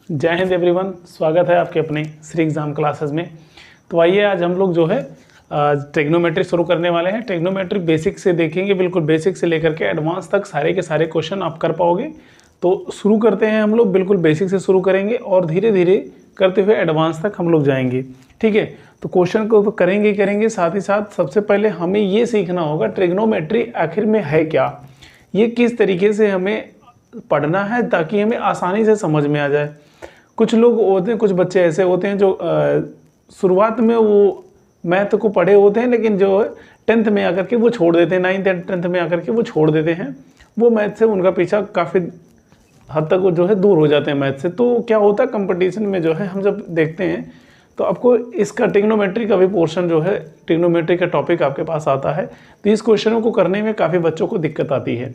जय हिंद एवरीवन, स्वागत है आपके अपने श्री एग्ज़ाम क्लासेस में। तो आइए आज हम लोग जो है ट्रिग्नोमेट्री शुरू करने वाले हैं। ट्रिग्नोमेट्री बेसिक से देखेंगे, बिल्कुल बेसिक से लेकर के एडवांस तक सारे के सारे क्वेश्चन आप कर पाओगे। तो शुरू करते हैं हम लोग, बिल्कुल बेसिक से शुरू करेंगे और धीरे धीरे करते हुए एडवांस तक हम लोग जाएंगे। ठीक है, तो क्वेश्चन को तो करेंगे, साथ ही साथ सबसे पहले हमें ये सीखना होगा ट्रिग्नोमेट्री आखिर में है क्या, ये किस तरीके से हमें पढ़ना है ताकि हमें आसानी से समझ में आ जाए। कुछ लोग होते हैं, कुछ बच्चे ऐसे होते हैं जो शुरुआत में वो मैथ को पढ़े होते हैं, लेकिन जो 10th में आकर के वो छोड़ देते हैं, 9th एंड 10th में आकर के वो छोड़ देते हैं। वो मैथ से उनका पीछा काफ़ी हद तक वो जो है दूर हो जाते हैं मैथ से। तो क्या होता है, कंपटीशन में जो है हम जब देखते हैं तो आपको इसका ट्रिग्नोमेट्री का भी पोर्शन जो है, ट्रिग्नोमेट्री का टॉपिक आपके पास आता है। तो इस क्वेश्चनों को करने में काफ़ी बच्चों को दिक्कत आती है।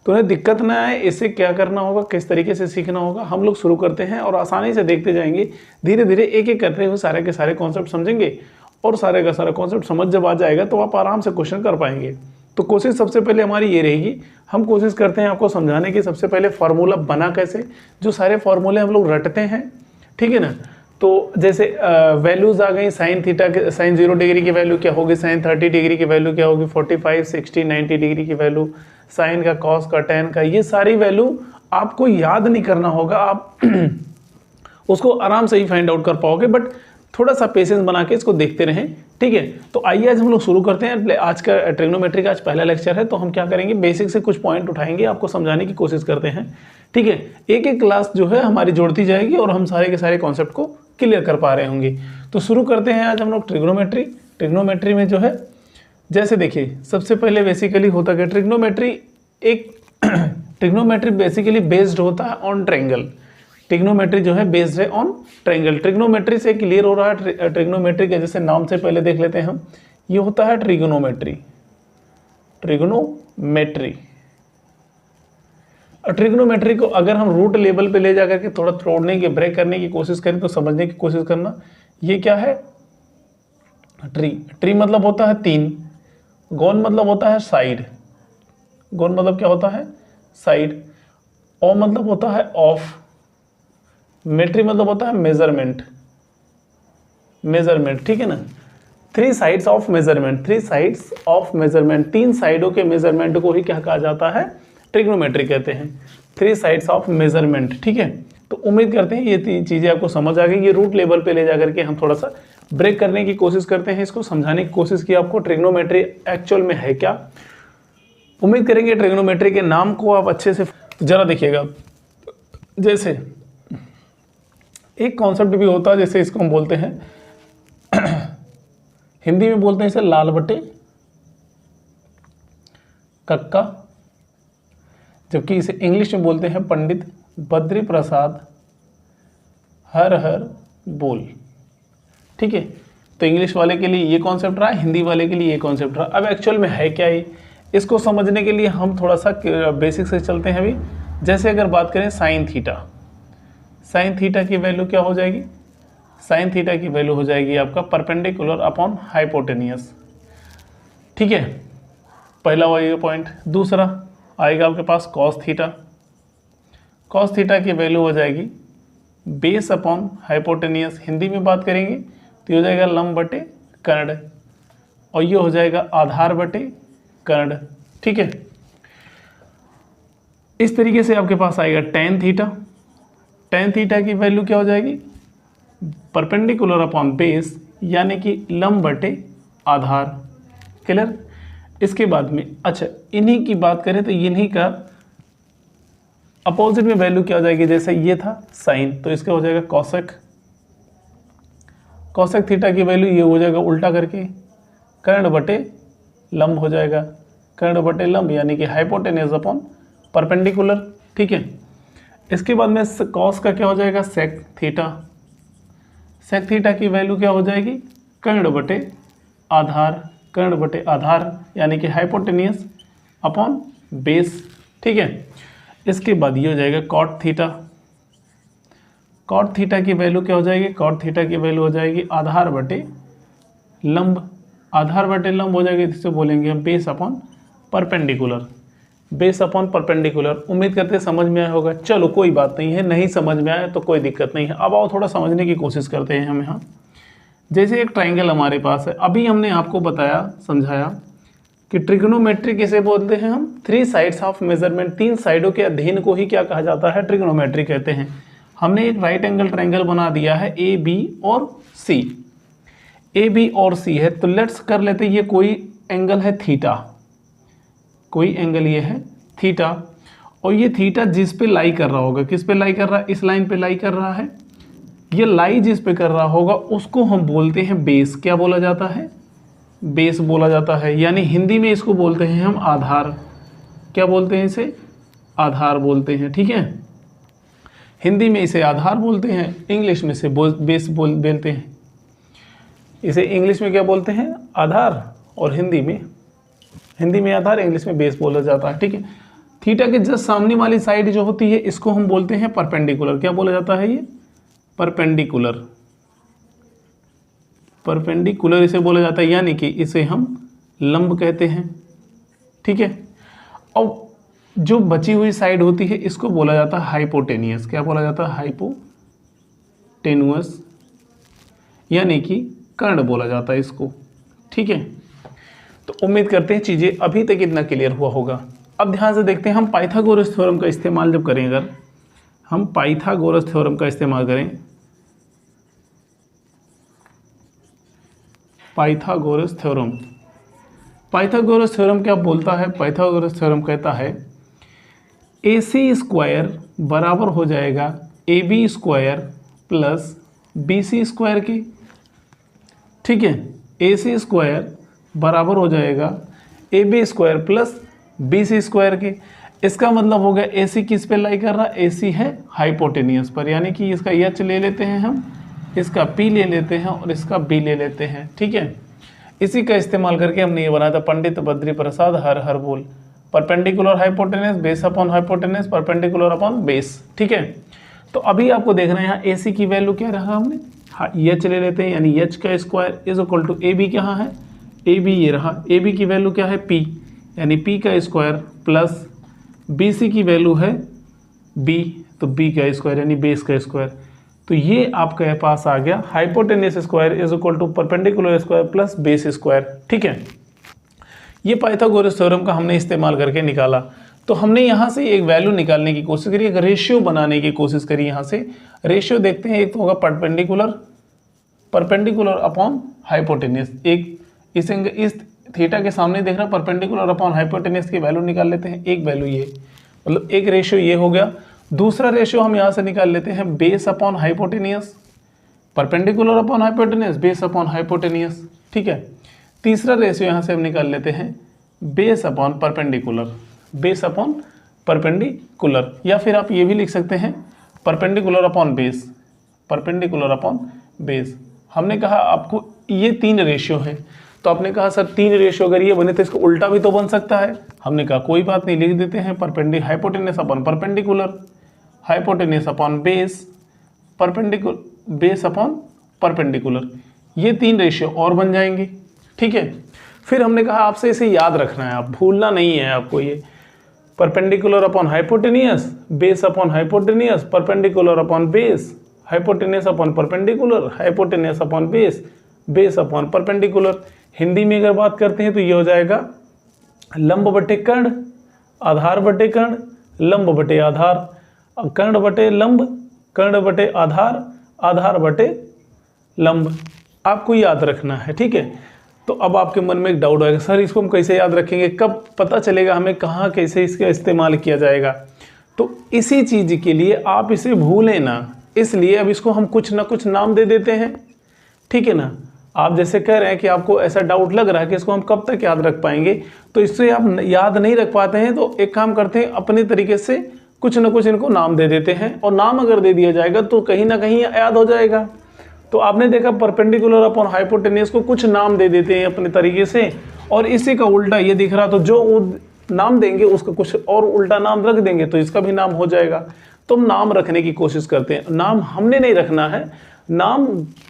तो उन्हें दिक्कत ना आए, इससे क्या करना होगा, किस तरीके से सीखना होगा, हम लोग शुरू करते हैं और आसानी से देखते जाएंगे। धीरे धीरे एक एक करते हुए सारे के सारे कॉन्सेप्ट समझेंगे और सारे का सारा कॉन्सेप्ट समझ जब आ जाएगा तो आप आराम से क्वेश्चन कर पाएंगे। तो कोशिश सबसे पहले हमारी ये रहेगी, हम कोशिश करते हैं आपको समझाने की। सबसे पहले फार्मूला बना कैसे, जो सारे फार्मूले हम लोग रटते हैं, ठीक है ना। तो जैसे वैल्यूज़ आ गई, साइन थीटा के, साइन 0 डिग्री की वैल्यू क्या होगी, साइन 30 डिग्री की वैल्यू क्या होगी, 45, 60, 90 डिग्री की वैल्यू, साइन का, कॉस का, टेन का, ये सारी वैल्यू आपको याद नहीं करना होगा। आप उसको आराम से ही फाइंड आउट कर पाओगे, बट थोड़ा सा पेशेंस बना के इसको देखते रहें, ठीक है। तो आइए आज हम लोग शुरू करते हैं। आज का ट्रिग्नोमेट्री का आज पहला लेक्चर है, तो हम क्या करेंगे, बेसिक से कुछ पॉइंट उठाएंगे, आपको समझाने की कोशिश करते हैं, ठीक है। एक एक क्लास जो है हमारी जोड़ती जाएगी और हम सारे के सारे कॉन्सेप्ट को क्लियर कर पा रहे होंगे। तो शुरू करते हैं आज हम लोग ट्रिग्नोमेट्री। ट्रिग्नोमेट्री में जो है, जैसे देखिए, सबसे पहले बेसिकली होता है ट्रिग्नोमेट्री एक ट्रिग्नोमेट्री बेसिकली बेस्ड होता है ऑन ट्रायंगल। ट्रिग्नोमेट्री जो है बेस्ड है ऑन ट्रायंगल। ट्रिग्नोमेट्री से क्लियर हो रहा है, ट्रिग्नोमेट्री के जैसे नाम से पहले देख लेते हैं हम, ये होता है ट्रिग्नोमेट्री। ट्रिग्नोमेट्री और ट्रिग्नोमेट्री को अगर हम रूट लेवल पे ले जाकर के थोड़ा तोड़ने की, ब्रेक करने की कोशिश करें तो समझने की कोशिश करना, ये क्या है, ट्री। ट्री मतलब होता है 3, गोन मतलब होता है साइड, गोन मतलब क्या होता है, साइड, ओ मतलब होता है ऑफ, मेट्री मतलब होता है मेजरमेंट, मेजरमेंट, ठीक है ना। 3 sides of measurement, 3 sides of measurement, 3 साइडों के मेजरमेंट को ही क्या कहा जाता है, ट्रिग्नोमेट्री कहते हैं। 3 साइड्स ऑफ मेजरमेंट, ठीक है। तो उम्मीद करते हैं ये 3 चीज़ें आपको समझ आ गई। ये रूट लेवल पे ले जाकर के हम थोड़ा सा ब्रेक करने की कोशिश करते हैं, इसको समझाने की कोशिश की आपको ट्रिग्नोमेट्री एक्चुअल में है क्या। उम्मीद करेंगे ट्रिग्नोमेट्री के नाम को आप अच्छे से जरा देखिएगा। जैसे एक कॉन्सेप्ट भी होता है, जैसे इसको हम बोलते हैं हिंदी में बोलते हैं इसे लाल बटे कक्का, जबकि इसे इंग्लिश में बोलते हैं पंडित बद्री प्रसाद हर हर बोल, ठीक है। तो इंग्लिश वाले के लिए ये कॉन्सेप्ट रहा, हिंदी वाले के लिए ये कॉन्सेप्ट रहा। अब एक्चुअल में है क्या ये, इसको समझने के लिए हम थोड़ा सा बेसिक से चलते हैं अभी। जैसे अगर बात करें साइन थीटा, साइन थीटा की वैल्यू क्या हो जाएगी, साइन थीटा की वैल्यू हो जाएगी आपका परपेंडिकुलर अपॉन हाइपोटेनियस, ठीक है। पहला वही पॉइंट। दूसरा आएगा आपके पास कॉस थीटा, कॉस थीटा की वैल्यू हो जाएगी बेस अपॉन हाइपोटेनियस, हिंदी में बात करेंगे तो ये हो जाएगा लंब बटे कर्ण, और ये हो जाएगा आधार बटे कर्ण, ठीक है। इस तरीके से आपके पास आएगा टेन थीटा, टेन थीटा की वैल्यू क्या हो जाएगी, परपेंडिकुलर अपॉन बेस, यानी कि लंब बटे आधार, क्लियर। इसके बाद में अच्छा इन्हीं की बात करें तो इन्हीं का अपोजिट में वैल्यू क्या हो जाएगी, जैसे ये था साइन, तो इसका हो जाएगा कॉसेक, कॉसेक थीटा की वैल्यू ये हो जाएगा उल्टा करके कर्ण बटे लंब हो जाएगा, कर्ण बटे लंब यानी कि हाइपोटेनियस अपॉन परपेंडिकुलर, ठीक है। इसके बाद में कॉस का क्या हो जाएगा, सेक थीटा, सेक थीटा की वैल्यू क्या हो जाएगी, कर्ण बटे आधार, कर्ण बटे आधार यानी कि हाइपोटेनियस अपॉन बेस, ठीक है। इसके बाद ये हो जाएगा कॉट थीटा, कॉट थीटा की वैल्यू क्या हो जाएगी, कॉट थीटा की वैल्यू हो जाएगी आधार बटे लंब, आधार बटे लंब हो जाएगी, जिससे बोलेंगे हम base upon perpendicular, base upon perpendicular. उम्मीद करते हैं समझ में आया होगा। चलो कोई बात नहीं है, नहीं समझ में आया तो कोई दिक्कत नहीं है। अब आओ थोड़ा समझने की कोशिश करते हैं हम यहाँ। जैसे एक ट्राइंगल हमारे पास है, अभी हमने आपको बताया, समझाया कि ट्रिग्नोमेट्री किसे बोलते हैं हम, 3 साइड्स ऑफ मेजरमेंट, 3 साइडों के अध्ययन को ही क्या कहा जाता है, ट्रिग्नोमेट्री कहते हैं। हमने एक राइट एंगल ट्राइंगल बना दिया है ए बी और सी, ए बी और सी है, तो लेट्स कर लेते हैं ये कोई एंगल है थीटा, कोई एंगल ये है थीटा, और ये थीटा जिस पे लाई कर रहा होगा, किस पे लाई कर रहा है, इस लाइन पे लाई कर रहा है, ये लाई जिस पे कर रहा होगा उसको हम बोलते हैं बेस। क्या बोला जाता है, बेस बोला जाता है। यानी हिंदी में इसको बोलते हैं हम आधार। क्या बोलते हैं इसे, आधार बोलते हैं, ठीक है। हिंदी में इसे आधार बोलते हैं, इंग्लिश में इसे बेस बोलते हैं। इसे इंग्लिश में क्या बोलते हैं, आधार, और हिंदी में आधार, इंग्लिश में बेस बोला जाता है, ठीक है। थीटा के जस्ट सामने वाली साइड जो होती है इसको हम बोलते हैं परपेंडिकुलर। क्या बोला जाता है, ये परपेंडिकुलर, परपेंडिकुलर इसे बोला जाता है, यानी कि इसे हम लंब कहते हैं, ठीक है। और जो बची हुई साइड होती है इसको बोला जाता है हाइपोटेनियस। क्या बोला जाता है, हाइपोटेनुअस, यानी कि कर्ण बोला जाता है इसको, ठीक है। तो उम्मीद करते हैं चीज़ें अभी तक इतना क्लियर हुआ होगा। अब ध्यान से देखते हैं हम पाइथागोरस थ्योरम का इस्तेमाल जब करें, अगर हम पाइथागोरस थ्योरम का इस्तेमाल करें, पाइथागोरस थ्योरम, पाइथागोरस थ्योरम क्या बोलता है, पाइथागोरस थ्योरम कहता है AC² बराबर हो जाएगा AB² प्लस BC² के, ठीक है। AC² बराबर हो जाएगा AB² प्लस BC² के। इसका मतलब हो गया AC किस पे लाई कर रहा है, AC है हाइपोटेनियस पर, यानी कि इसका H ले लेते हैं हम, इसका P ले लेते हैं और इसका B ले लेते हैं, ठीक है। इसी का इस्तेमाल करके हमने ये बनाया था पंडित बद्री प्रसाद हर हर बोल, perpendicular hypotenuse base upon hypotenuse, perpendicular upon base, ठीक है। तो अभी आपको देखना है यहाँ AC की वैल्यू क्या रहा हमने, हाँ H ले लेते हैं, यानी H² is equal to AB कहाँ है, AB ये रहा, AB की वैल्यू क्या है P, यानी P² प्लस BC की वैल्यू है B, तो B² यानी बेस²। तो ये आपके पास आ गया hypotenuse square is equal to perpendicular square plus base, ठीक है। ये पाइथागोरस थ्योरम का हमने इस्तेमाल करके निकाला। तो हमने यहाँ से एक वैल्यू निकालने की कोशिश करी, एक रेशियो बनाने की कोशिश करी। यहाँ से रेशियो देखते हैं, एक तो होगा परपेंडिकुलर अपॉन हाइपोटेनस, एक इस थीटा के सामने देख रहा परपेंडिकुलर अपॉन हाइपोटेनस की वैल्यू निकाल लेते हैं। एक वैल्यू ये, मतलब एक रेशियो ये हो गया। दूसरा रेशियो हम यहाँ से निकाल लेते हैं base upon hypotenuse, perpendicular upon hypotenuse, base upon hypotenuse, ठीक है। तीसरा रेशियो यहाँ से हम निकाल लेते हैं base upon perpendicular, base upon perpendicular, या फिर आप ये भी लिख सकते हैं perpendicular upon base, perpendicular upon base. हमने कहा आपको ये 3 रेशियो हैं, तो आपने कहा सर 3 रेशियो अगर ये बने तो इसको उल्टा भी तो बन सकता है। हमने कहा कोई बात नहीं, लिख देते हैं hypotenuse upon perpendicular, hypotenuse upon base, base upon perpendicular, ये 3 रेशियो और बन जाएंगे, ठीक है। फिर हमने कहा आपसे इसे याद रखना है, आप भूलना नहीं है आपको, ये perpendicular upon hypotenuse, base upon hypotenuse, perpendicular upon base, hypotenuse upon perpendicular, hypotenuse upon base, base upon perpendicular. Hindi में अगर बात करते हैं तो ये हो जाएगा लंब बटे कर्ण, आधार बटे कर्ण, लंब बटे आधार, कर्ण बटे लंब, कर्ण बटे आधार, आधार बटे लंब। आपको याद रखना है, ठीक है। तो अब आपके मन में एक डाउट आएगा, सर इसको हम कैसे याद रखेंगे, कब पता चलेगा हमें कहाँ कैसे इसका इस्तेमाल किया जाएगा। तो इसी चीज़ के लिए आप इसे भूलें ना, इसलिए अब इसको हम कुछ ना कुछ नाम दे देते हैं, ठीक है ना। आप जैसे कह रहे हैं कि आपको ऐसा डाउट लग रहा है कि इसको हम कब तक याद रख पाएंगे, तो इससे आप याद नहीं रख पाते हैं तो एक काम करते हैं, अपने तरीके से कुछ ना कुछ इनको नाम दे देते हैं, और नाम अगर दे दिया जाएगा तो कहीं ना कहीं याद हो जाएगा। तो आपने देखा परपेंडिकुलर अपॉन हाइपोटेनस को कुछ नाम दे देते हैं अपने तरीके से, और इसी का उल्टा ये दिख रहा तो जो नाम देंगे उसका कुछ और उल्टा नाम रख देंगे तो इसका भी नाम हो जाएगा। तो हम नाम रखने की कोशिश करते हैं, नाम हमने नहीं रखना है, नाम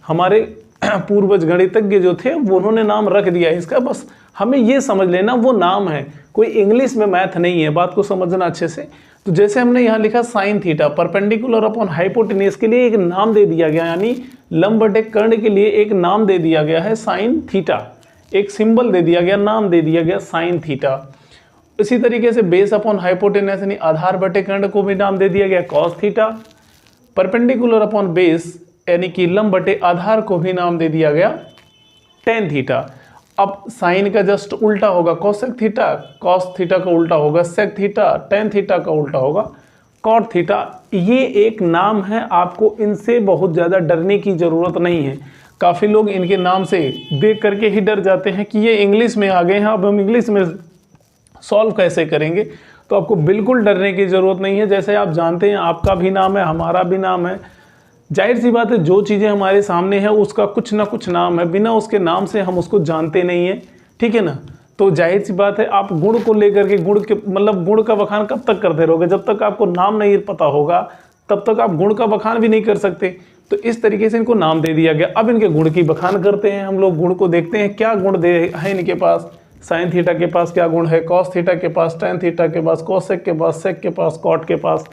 हमारे पूर्वज गणितज्ञ जो थे उन्होंने नाम रख दिया है इसका, बस हमें ये समझ लेना वो नाम है, कोई इंग्लिश में मैथ नहीं है, बात को समझना अच्छे से। तो जैसे हमने यहाँ लिखा sine theta, perpendicular upon hypotenuse के लिए एक नाम दे दिया गया, यानी लंब बटे कर्ण के लिए एक नाम दे दिया गया है साइन थीटा, एक सिंबल दे दिया गया, नाम दे दिया गया साइन थीटा। इसी तरीके से बेस अपॉन हाइपोटेन्यूज यानी आधार बटे कर्ण को भी नाम दे दिया गया cos theta. Perpendicular upon base यानी कि लंब बटे आधार को भी नाम दे दिया गया टेन थीटा। अब साइन का जस्ट उल्टा होगा कोसेक थीटा, कॉस थीटा का उल्टा होगा सेक थीटा, टेन थीटा का उल्टा होगा कॉट थीटा। ये एक नाम है, आपको इनसे बहुत ज़्यादा डरने की ज़रूरत नहीं है। काफ़ी लोग इनके नाम से देख करके ही डर जाते हैं कि ये इंग्लिश में आ गए हैं, अब हम इंग्लिश में सॉल्व कैसे करेंगे। तो आपको बिल्कुल डरने की ज़रूरत नहीं है। जैसे आप जानते हैं आपका भी नाम है, हमारा भी नाम है, जाहिर सी बात है जो चीज़ें हमारे सामने है उसका कुछ ना कुछ नाम है, बिना उसके नाम से हम उसको जानते नहीं हैं, ठीक है ना। तो जाहिर सी बात है आप गुण को लेकर के गुण के मतलब गुण का बखान कब तक करते रहोगे, जब तक आपको नाम नहीं पता होगा तब तक आप गुण का बखान भी नहीं कर सकते। तो इस तरीके से इनको नाम दे दिया गया। अब इनके गुण की बखान करते हैं हम लोग, गुण को देखते हैं क्या गुण दे है इनके पास। साइन थीटा के पास क्या गुण है, कॉस थीटा के पास, टेन थीटा के पास, कोसेक के पास, सेक के पास, कॉट के पास,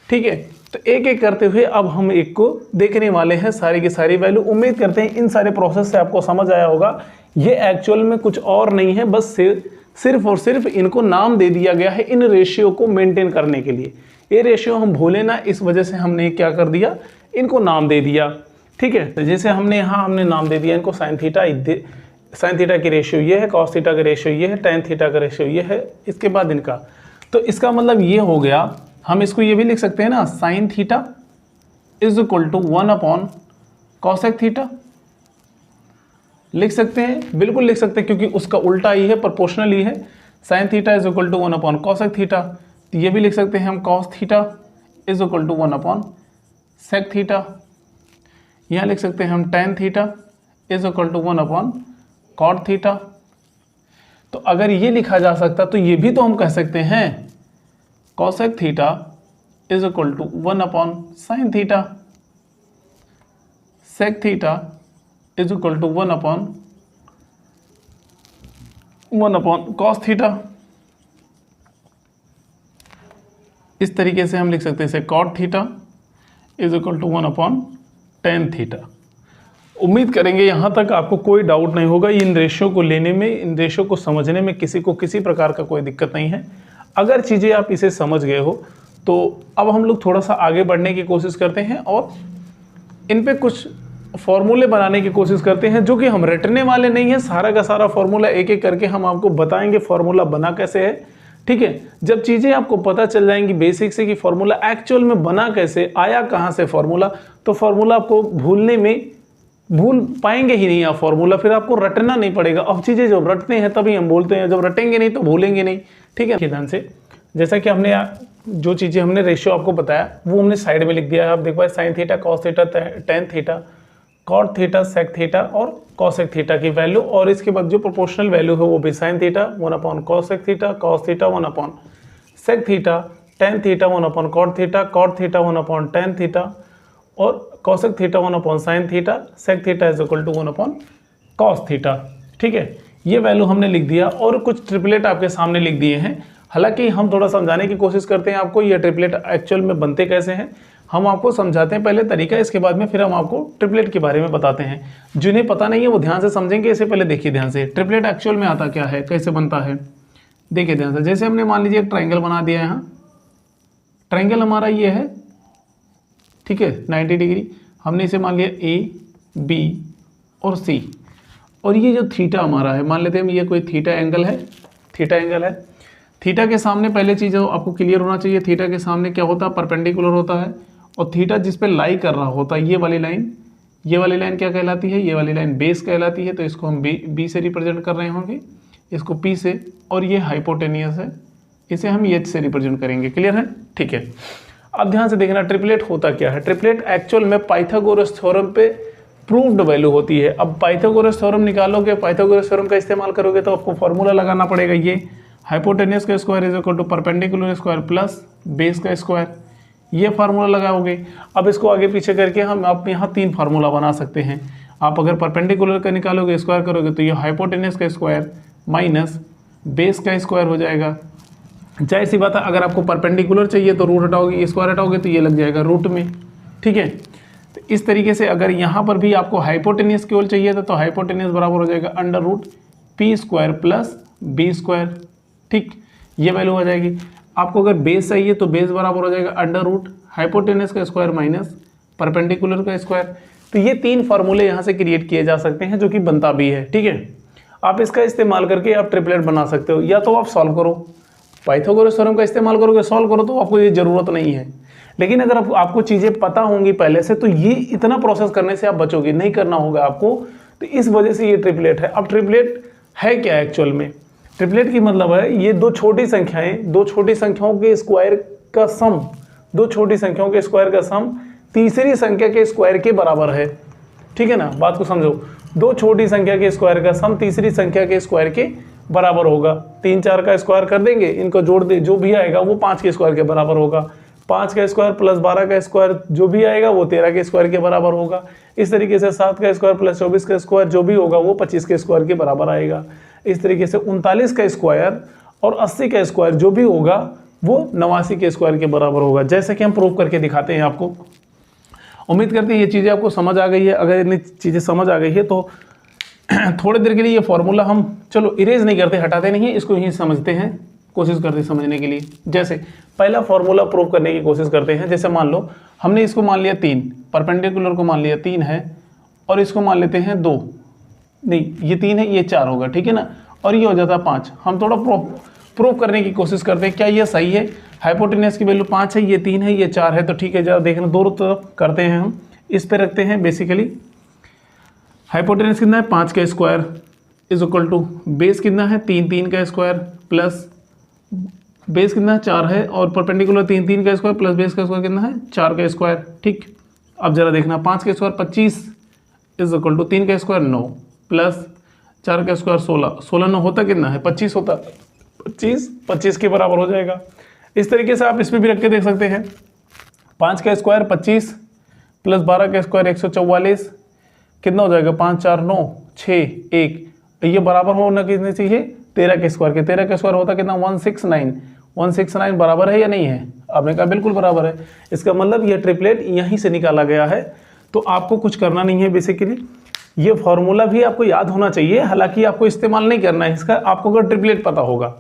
ठीक है। तो एक एक करते हुए अब हम एक को देखने वाले हैं सारी की सारी वैल्यू। उम्मीद करते हैं इन सारे प्रोसेस से आपको समझ आया होगा। ये एक्चुअल में कुछ और नहीं है, बस सिर्फ और सिर्फ इनको नाम दे दिया गया है इन रेशियो को मेंटेन करने के लिए। ये रेशियो हम भूले ना, इस वजह से हमने क्या कर दिया, इनको नाम दे दिया, ठीक है। तो जैसे हमने यहाँ हमने नाम दे दिया इनको साइन थीटा की रेशियो ये है, कॉस थीटा का रेशियो ये है, टेन थीटा का रेशियो ये है। इसके बाद इनका, तो इसका मतलब ये हो गया, हम इसको ये भी लिख सकते हैं ना, sine theta is equal to 1 upon cosec theta, लिख सकते हैं, बिल्कुल लिख सकते हैं, क्योंकि उसका उल्टा ही है, प्रोपोर्शनल ही है। Sine theta is equal to 1 upon cosec theta, तो ये भी लिख सकते हैं हम cos theta is equal to 1 upon sec theta. यहाँ लिख सकते हैं हम tan theta is equal to 1 upon cot theta. तो अगर ये लिखा जा सकता तो ये भी तो हम कह सकते हैं cosec theta is equal to 1 upon sine theta, sec theta is equal to 1 upon cos theta. इस तरीके से हम लिख सकते हैं इसे cot theta is equal to 1 upon tan theta. उम्मीद करेंगे यहाँ तक आपको कोई डाउट नहीं होगा। इन रेशियो को लेने में, इन रेशियो को समझने में किसी को किसी प्रकार का कोई दिक्कत नहीं है। अगर चीज़ें आप इसे समझ गए हो तो अब हम लोग थोड़ा सा आगे बढ़ने की कोशिश करते हैं और इन पे कुछ फॉर्मूले बनाने की कोशिश करते हैं, जो कि हम रटने वाले नहीं हैं। सारा का सारा फॉर्मूला एक एक करके हम आपको बताएंगे फॉर्मूला बना कैसे है, ठीक है। जब चीज़ें आपको पता चल जाएंगी बेसिक से कि फॉर्मूला एक्चुअल में बना कैसे, आया कहाँ से फॉर्मूला, तो फॉर्मूला आपको भूल पाएंगे ही नहीं आप फॉर्मूला, फिर आपको रटना नहीं पड़ेगा। अब चीज़ें जब रटते हैं तभी हम बोलते हैं, जब रटेंगे नहीं तो भूलेंगे नहीं, ठीक है। ध्यान से, जैसा कि हमने जो चीज़ें हमने रेशियो आपको बताया वो हमने साइड में लिख दिया है। आप देख पाए sine theta, cos theta, tan theta, cot theta, sec theta और कॉसेक थीटा की वैल्यू, और इसके बाद जो प्रोपोर्शनल वैल्यू है वो भी sine theta 1 upon cosec theta, cos theta 1 upon sec theta, tan theta 1 upon cot theta 1 upon tan theta और cosec theta 1 upon sine theta, sec theta is equal to 1 upon cos theta, ठीक है। ये value हमने लिख दिया और कुछ triplet आपके सामने लिख दिए हैं। हालांकि हम थोड़ा समझाने की कोशिश करते हैं आपको ये ट्रिपलेट एक्चुअल में बनते कैसे हैं। हम आपको समझाते हैं पहले तरीका, इसके बाद में फिर हम आपको ट्रिपलेट के बारे में बताते हैं। जिन्हें पता नहीं है वो ध्यान से समझेंगे। इससे पहले देखिए ध्यान से, ट्रिपलेट एक्चुअल में आता क्या है, कैसे बनता है, देखिए ध्यान से। जैसे हमने मान लीजिए एक ट्राइंगल बना दिया है, यहाँ ट्राइंगल हमारा ये है, ठीक है, 90 डिग्री। हमने इसे मान लिया ए, बी और सी, और ये जो थीटा हमारा है, मान लेते हैं ये कोई थीटा एंगल है, थीटा एंगल है। थीटा के सामने पहले चीज़ आपको क्लियर होना चाहिए, थीटा के सामने क्या होता है, परपेंडिकुलर होता है, और थीटा जिस पे लाई कर रहा होता है, ये वाली लाइन क्या कहलाती है, ये वाली लाइन बेस कहलाती है। तो इसको हम बी से रिप्रेजेंट कर रहे होंगे, इसको पी से, और ये हाइपोटेनियस है, इसे हम एच से रिप्रेजेंट करेंगे। क्लियर है, ठीक है। अब ध्यान से देखना ट्रिपलेट होता क्या है। ट्रिपलेट एक्चुअल में पाइथागोरस थ्योरम पे प्रूव्ड वैल्यू होती है। अब पाइथागोरस थ्योरम निकालोगे, पाइथागोरस थ्योरम का इस्तेमाल करोगे तो आपको फॉर्मूला लगाना पड़ेगा, ये हाइपोटेनियस का square is equal to perpendicular square plus base का स्क्वायर, ये फार्मूला लगाओगे। अब इसको आगे पीछे करके हम आप यहाँ 3 फार्मूला बना सकते हैं। आप अगर परपेंडिकुलर का निकालोगे, स्क्वायर करोगे, तो ये हाइपोटेनियस का स्क्वायर माइनस बेस का स्क्वायर हो जाएगा। जाहिर सी बात है, अगर आपको परपेंडिकुलर चाहिए तो रूट हटाओगे, स्क्वायर हटाओगे तो ये लग जाएगा रूट में। ठीक है, तो इस तरीके से अगर यहाँ पर भी आपको हाइपोटेनियस केवल चाहिए था तो हाइपोटेनियस बराबर हो जाएगा under root P square plus B square. ठीक, ये वैल्यू हो जाएगी। आपको अगर बेस चाहिए तो बेस बराबर हो जाएगा अंडर रूट हाइपोटेनियस का स्क्वायर माइनस परपेंडिकुलर का स्क्वायर। तो ये तीन फार्मूले यहाँ से क्रिएट किए जा सकते हैं, जो कि बनता भी है। ठीक है, आप इसका इस्तेमाल करके आप ट्रिपलेट बना सकते हो, या तो आप सॉल्व करो, पाइथागोरस थ्योरम का इस्तेमाल करोगे, सॉल्व करो, तो आपको ये ज़रूरत नहीं है। लेकिन अगर आपको चीज़ें पता होंगी पहले से तो ये इतना प्रोसेस करने से आप बचोगे, नहीं करना होगा आपको। तो इस वजह से ये ट्रिपलेट है। अब ट्रिपलेट है क्या एक्चुअल में? ट्रिपलेट की मतलब है ये दो छोटी संख्याएं, दो छोटी संख्याओं के स्क्वायर का सम, दो छोटी संख्याओं के स्क्वायर का सम तीसरी संख्या के स्क्वायर के बराबर है। ठीक है ना, बात को समझो। दो छोटी संख्या के स्क्वायर का सम तीसरी संख्या के स्क्वायर के बराबर होगा। 3 4 का स्क्वायर कर देंगे, इनको जोड़ दे, जो भी आएगा वो 5 के स्क्वायर के बराबर होगा। 5 का स्क्वायर प्लस 12 का स्क्वायर जो भी आएगा वो 13 के स्क्वायर के बराबर होगा। इस तरीके से 7 का स्क्वायर प्लस 24 का स्क्वायर जो भी होगा वो 25 के स्क्वायर के बराबर आएगा। इस तरीके से 39 का स्क्वायर और 80 का स्क्वायर जो भी होगा वो 89 के स्क्वायर के बराबर होगा, जैसे कि हम प्रूव करके दिखाते हैं आपको। उम्मीद करते हैं ये चीज़ें आपको समझ आ गई है। अगर इतनी चीज़ें समझ आ गई है तो थोड़ी देर के लिए ये फॉर्मूला हम चलो इरेज नहीं करते, हटाते नहीं है, इसको ही समझते हैं, कोशिश करते हैं समझने के लिए। जैसे पहला फॉर्मूला प्रूव करने की कोशिश करते हैं। जैसे मान लो हमने इसको मान लिया 3, परपेंडिकुलर को मान लिया 3 है, और इसको मान लेते हैं 2, नहीं ये 3 है, ये 4 होगा। ठीक है ना, और ये हो जाता है 5। हम थोड़ा प्रूव करने की कोशिश करते हैं क्या ये सही है। हाइपोटेनियस की वैल्यू 5 है, ये 3 है, ये 4 है, तो ठीक है, जरा देखना दोनों तरफ करते हैं हम। इस पे रखते हैं बेसिकली हाइपोटेनियस कितना है 5 का square is equal to base कितना है 3 का स्क्वायर प्लस बेस कितना है 4 है, और परपेंडिकुलर 3 का स्क्वायर प्लस बेस का स्क्वायर कितना है 4 का स्क्वायर। ठीक, अब जरा देखना 5 का स्क्वायर 25 इज इक्वल टू 3 का स्क्वायर 9 प्लस 4 का स्क्वायर 16, 16 9 होता कितना है 25 होता, 25 के बराबर हो जाएगा। इस तरीके से आप इसमें भी रख के देख सकते हैं। 5 का स्क्वायर 25 प्लस 12 का स्क्वायर 144 कितना हो जाएगा 5 4 9 6 1, ये बराबर होना कितने चाहिए 13 के स्क्वायर के। 13 का स्क्वायर होता कितना 169, 169 बराबर है या नहीं है? आपने कहा बिल्कुल बराबर है। इसका मतलब ये ट्रिपलेट यहीं से निकाला गया है। तो आपको कुछ करना नहीं है, बेसिकली ये फॉर्मूला भी आपको याद होना चाहिए, हालांकि आपको इस्तेमाल नहीं करना है इसका। आपको अगर ट्रिपलेट पता होगा,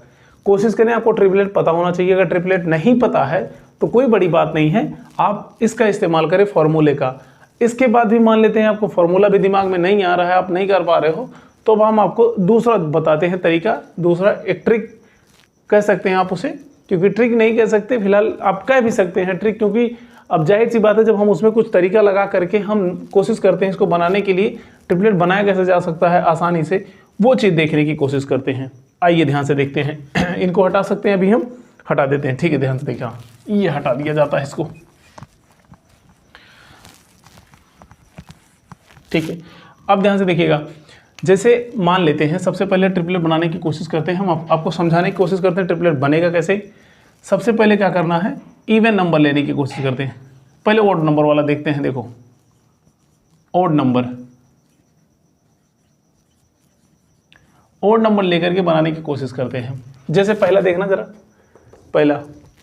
कोशिश करें आपको ट्रिपलेट पता होना चाहिए। अगर ट्रिपलेट नहीं पता है तो कोई बड़ी बात नहीं है, आप इसका इस्तेमाल करें फॉर्मूले का। इसके बाद भी मान लेते हैं आपको फॉर्मूला भी दिमाग में नहीं आ रहा है, आप नहीं कर पा रहे हो, तो अब हम आपको दूसरा बताते हैं तरीका, दूसरा एक ट्रिक कह सकते हैं आप उसे, क्योंकि ट्रिक नहीं कह सकते, फिलहाल आप कह भी सकते हैं ट्रिक, क्योंकि अब जाहिर सी बात है जब हम उसमें कुछ तरीका लगा करके हम कोशिश करते हैं इसको बनाने के लिए, ट्रिपलेट बनाया कैसे जा सकता है आसानी से, वो चीज़ देखने की कोशिश करते हैं। आइए ध्यान से देखते हैं। इनको हटा सकते हैं, अभी हम हटा देते हैं। ठीक है, ध्यान से देखा, ये हटा दिया जाता है इसको। ठीक है, अब ध्यान से देखिएगा। जैसे मान लेते हैं सबसे पहले ट्रिपलेट बनाने की कोशिश करते हैं, हम आपको समझाने की कोशिश करते हैं ट्रिपलेट बनेगा कैसे। सबसे पहले क्या करना है, इवन नंबर लेने की कोशिश करते हैं। पहले ऑड नंबर वाला देखते हैं। देखो ऑड नंबर लेकर के बनाने की कोशिश करते हैं। जैसे पहला देखना जरा, पहला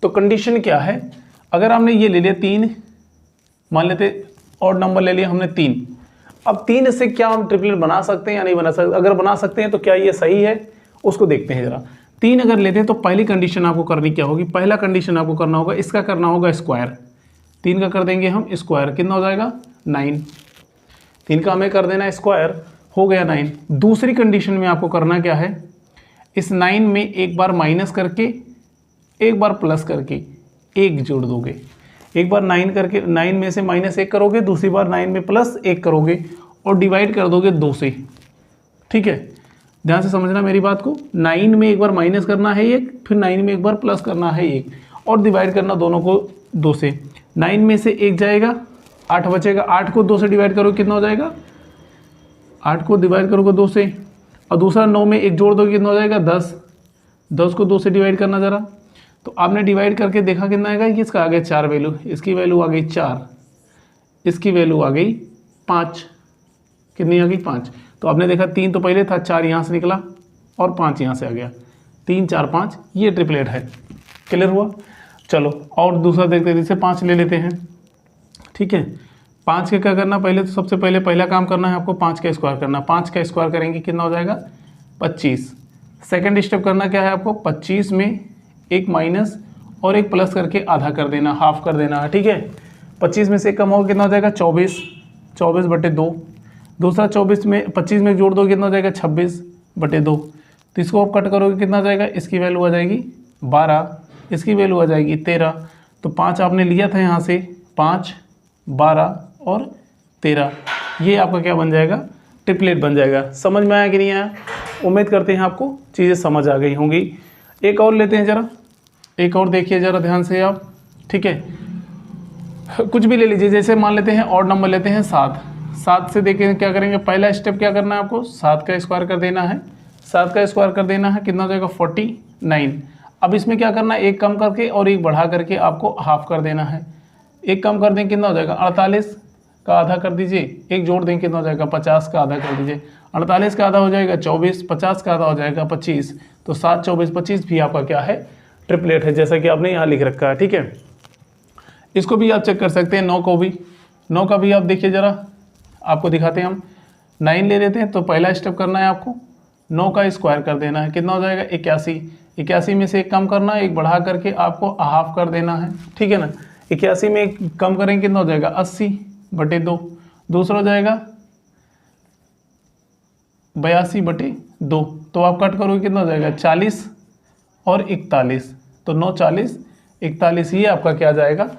तो कंडीशन क्या है, अगर हमने ये ले लिया 3, मान लेते ऑड नंबर ले लिया हमने 3, अब 3 से क्या हम ट्रिपलेट बना सकते हैं या नहीं बना सकते? अगर बना सकते हैं तो क्या ये सही है, उसको देखते हैं जरा। 3 अगर लेते हैं तो पहली कंडीशन आपको करनी क्या होगी, पहला कंडीशन आपको करना होगा, इसका करना होगा स्क्वायर। 3 का कर देंगे हम स्क्वायर, कितना हो जाएगा 9। 3 का हमें कर देना स्क्वायर, हो गया 9। दूसरी कंडीशन में आपको करना क्या है, इस 9 में एक बार माइनस करके एक बार प्लस करके 1 जोड़ दोगे। एक बार 9 करके 9 में से -1 करोगे, दूसरी बार 9 में +1 करोगे और डिवाइड कर दोगे 2 से। ठीक है, ध्यान से समझना मेरी बात को। 9 में एक बार माइनस करना है 1, फिर 9 में एक बार प्लस करना है 1 और डिवाइड करना दोनों को 2 से। 9 में से 1 जाएगा, 8 बचेगा, 8 को 2 से डिवाइड करोगे कितना हो जाएगा, 8 को डिवाइड करोगे 2 से, और दूसरा 9 में 1 जोड़ दोगे कितना हो जाएगा 10। 10 को 2 से डिवाइड करना ज़रा, तो आपने डिवाइड करके देखा कितना आएगा, इसका आ गया 4 वैल्यू, इसकी वैल्यू आ गई 4, इसकी वैल्यू आ गई 5, कितनी आ गई 5। तो आपने देखा 3 तो पहले था, 4 यहाँ से निकला, और 5 यहाँ से आ गया, 3 4 5, ये ट्रिपलेट है। क्लियर हुआ? चलो और दूसरा देखते हैं, जैसे 5 ले लेते हैं। ठीक है, 5 का क्या करना, पहले तो सबसे पहले पहला काम करना है आपको 5 का स्क्वायर करना। 5 का स्क्वायर करेंगे कितना हो जाएगा, 25। सेकंड स्टेप करना क्या है आपको, 25 में एक माइनस और एक प्लस करके आधा कर देना, हाफ कर देना है। ठीक है, 25 में से एक कम होगा कितना हो जाएगा, 24, 24/2। दूसरा 24 में 25 में जोड़ दो कितना हो जाएगा, 26/2। तो इसको आप कट करोगे कितना हो जाएगा, इसकी वैल्यू आ जाएगी 12, इसकी वैल्यू आ जाएगी 13। तो 5 आपने लिया था यहाँ से, 5, 12 और 13, ये आपका क्या बन जाएगा, ट्रिपलेट बन जाएगा। समझ में आया कि नहीं आया? उम्मीद करते हैं आपको चीज़ें समझ आ गई होंगी। एक और लेते हैं ज़रा, एक और देखिए ज़रा ध्यान से आप। ठीक है, कुछ भी ले लीजिए, जैसे मान लेते हैं और नंबर लेते हैं 7। 7 से देखें क्या करेंगे, पहला स्टेप क्या करना है आपको, 7 का स्क्वायर कर देना है। 7 का स्क्वायर कर देना है कितना हो जाएगा, 49। अब इसमें क्या करना है, एक कम करके और एक बढ़ा करके आपको हाफ कर देना है। एक कम कर दें कितना हो जाएगा, 48 का आधा कर दीजिए, एक जोड़ दें कितना हो जाएगा, 50 का आधा कर दीजिए। 48 का आधा हो जाएगा 24, 50 का आधा हो जाएगा 25। तो 7, 24, 25 भी आपका क्या है, ट्रिपलेट है, जैसा कि आपने यहाँ लिख रखा है। ठीक है, इसको भी आप चेक कर सकते हैं। 9 को भी, 9 का भी आप देखिए ज़रा, आपको दिखाते हैं हम। 9 ले लेते हैं, तो पहला स्टेप करना है आपको 9 का स्क्वायर कर देना है, कितना हो जाएगा, 81। 81 में से एक कम करना है, एक बढ़ा करके आपको हाफ कर देना है। ठीक है ना, 81 में एक कम करेंगे कितना हो जाएगा, 80/2। दूसरा हो जाएगा 82/2। तो आप कट करोगे कितना हो जाएगा, 40 और 41। तो 9, 40, 41, ये आपका क्या आ जाएगा,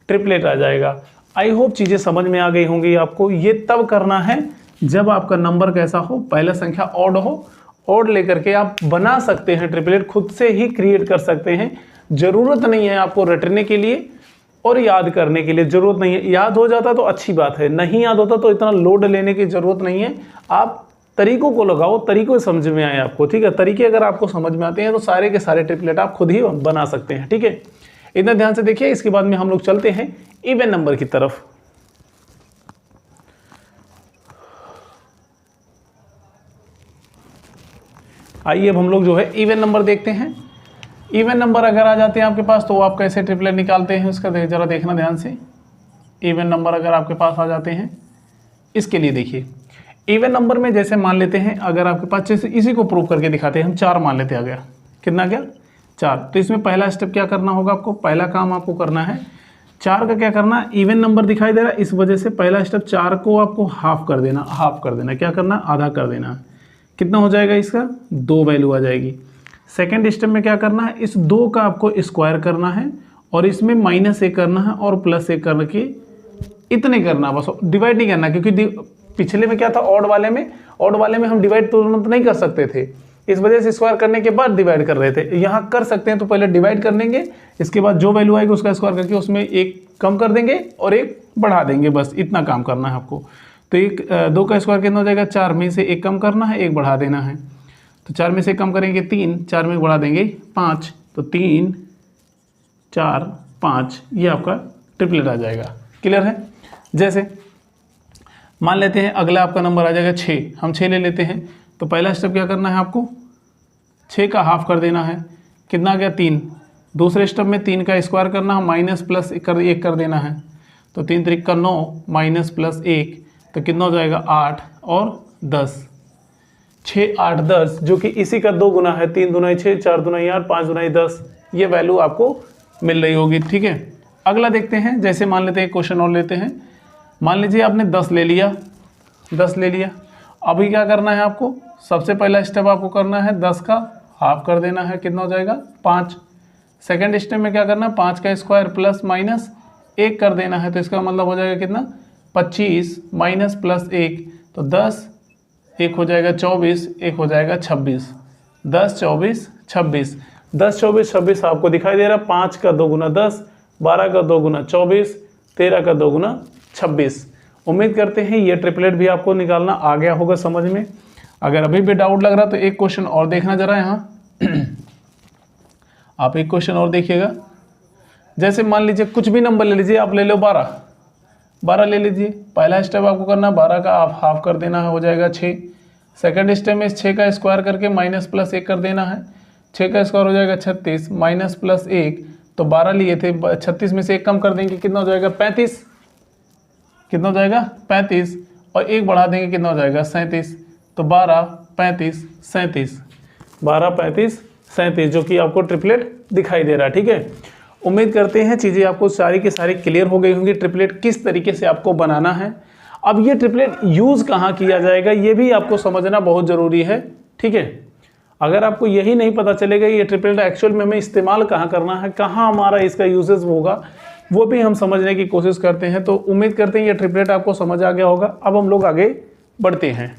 ट्रिपलेट आ जाएगा। आई होप चीज़ें समझ में आ गई होंगी आपको। ये तब करना है जब आपका नंबर कैसा हो, पहला संख्या ऑड हो। ऑड लेकर के आप बना सकते हैं ट्रिपलेट, खुद से ही क्रिएट कर सकते हैं। ज़रूरत नहीं है आपको रटने के लिए और याद करने के लिए, ज़रूरत नहीं है। याद हो जाता तो अच्छी बात है, नहीं याद होता तो इतना लोड लेने की ज़रूरत नहीं है। आप तरीकों को लगाओ, तरीकों समझ में आए आपको। ठीक है, तरीके अगर आपको समझ में आते हैं तो सारे के सारे ट्रिपलेट आप खुद ही बना सकते हैं। ठीक है, इतना ध्यान से देखिए। इसके बाद में हम लोग चलते हैं इवन नंबर की तरफ। आइए अब हम लोग जो है इवन नंबर देखते हैं। इवन नंबर अगर आ जाते हैं आपके पास तो आप कैसे ट्रिपलेट निकालते हैं उसका ज़रा देखना ध्यान से। इवन नंबर अगर आपके पास आ जाते हैं, इसके लिए देखिए इवन नंबर में जैसे मान लेते हैं, अगर आपके पास, जैसे इसी को प्रूव करके दिखाते हैं हम। 4 मान लेते आ गया, कितना क्या, 4। तो इसमें पहला स्टेप क्या करना होगा आपको, पहला काम आपको करना है 4 का क्या करना, इवन नंबर दिखाई दे रहा है, इस वजह से पहला स्टेप 4 को आपको हाफ कर देना। हाफ कर देना क्या करना, आधा कर देना। कितना हो जाएगा इसका, 2 वैल्यू आ जाएगी। सेकेंड स्टेप में क्या करना है, इस 2 का आपको स्क्वायर करना है और इसमें -1 करना है और +1 करके इतने करना, बस डिवाइड नहीं करना। क्योंकि पिछले में क्या था, ऑड वाले में हम डिवाइड तुरंत नहीं कर सकते थे, इस वजह से स्क्वायर करने के बाद डिवाइड कर रहे थे। यहाँ कर सकते हैं, तो पहले डिवाइड कर लेंगे, इसके बाद जो वैल्यू आएगी उसका स्क्वायर करके उसमें एक कम कर देंगे और एक बढ़ा देंगे, बस इतना काम करना है आपको। तो 2 का स्क्वायर कितना हो जाएगा, 4 में से एक कम करना है, एक बढ़ा देना है। तो 4 में से कम करेंगे 3, 4 में बढ़ा देंगे 5, तो 3, 4, 5, ये आपका ट्रिपलेट आ जाएगा। क्लियर है? जैसे मान लेते हैं अगला आपका नंबर आ जाएगा 6, हम 6 ले लेते हैं। तो पहला स्टेप क्या करना है आपको, 6 का हाफ कर देना है, कितना आ गया, 3। दूसरे स्टेप में 3 का स्क्वायर करना है, -+1 कर देना है। तो 3 3 9 -+1, तो कितना हो जाएगा, 8 और 10। 6, 8, 10, जो कि इसी का 2 गुना है। 3 दूना 6, 4 दूना 8, 5 दूना 10, ये वैल्यू आपको मिल रही होगी। ठीक है, अगला देखते हैं। जैसे मान लेते हैं, क्वेश्चन और लेते हैं। मान लीजिए आपने 10 ले लिया, 10 ले लिया। अभी क्या करना है आपको, सबसे पहला स्टेप आपको करना है 10 का हाफ कर देना है, कितना हो जाएगा, 5। सेकेंड स्टेप में क्या करना है, 5 का स्क्वायर +-1 कर देना है। तो इसका मतलब हो जाएगा कितना, 25 -+1, तो 10, 1 हो जाएगा 24, 1 हो जाएगा 26। 10, 24, 26, 10, 24, 26 आपको दिखाई दे रहा है। 5 का 2 गुना 10, 12 का 2 गुना 24, 13 का 2 गुना 26। उम्मीद करते हैं ये ट्रिपलेट भी आपको निकालना आ गया होगा समझ में। अगर अभी भी डाउट लग रहा तो एक क्वेश्चन और देखना जरा यहाँ। आप एक क्वेश्चन और देखिएगा। जैसे मान लीजिए कुछ भी नंबर ले लीजिए, आप ले लो 12 ले लीजिए। पहला स्टेप आपको करना है 12 का आप हाफ कर देना है, हो जाएगा 6। सेकंड स्टेप में 6 का स्क्वायर करके माइनस प्लस 1 कर देना है। 6 का स्क्वायर हो जाएगा 36 माइनस प्लस 1, तो 12 लिए थे, 36 में से 1 कम कर देंगे, कितना हो जाएगा 35, कितना हो जाएगा 35, और 1 बढ़ा देंगे, कितना हो जाएगा 37, तो 12 35 37, 12 35 37, जो कि आपको ट्रिपलेट दिखाई दे रहा है। ठीक है, उम्मीद करते हैं चीज़ें आपको सारी की सारी क्लियर हो गई होंगी, ट्रिपलेट किस तरीके से आपको बनाना है। अब ये ट्रिपलेट यूज़ कहाँ किया जाएगा ये भी आपको समझना बहुत ज़रूरी है। ठीक है, अगर आपको यही नहीं पता चलेगा ये ट्रिपलेट एक्चुअल में हमें इस्तेमाल कहाँ करना है, कहाँ हमारा इसका यूजेस होगा, वो भी हम समझने की कोशिश करते हैं। तो उम्मीद करते हैं ये ट्रिपलेट आपको समझ आ गया होगा। अब हम लोग आगे बढ़ते हैं।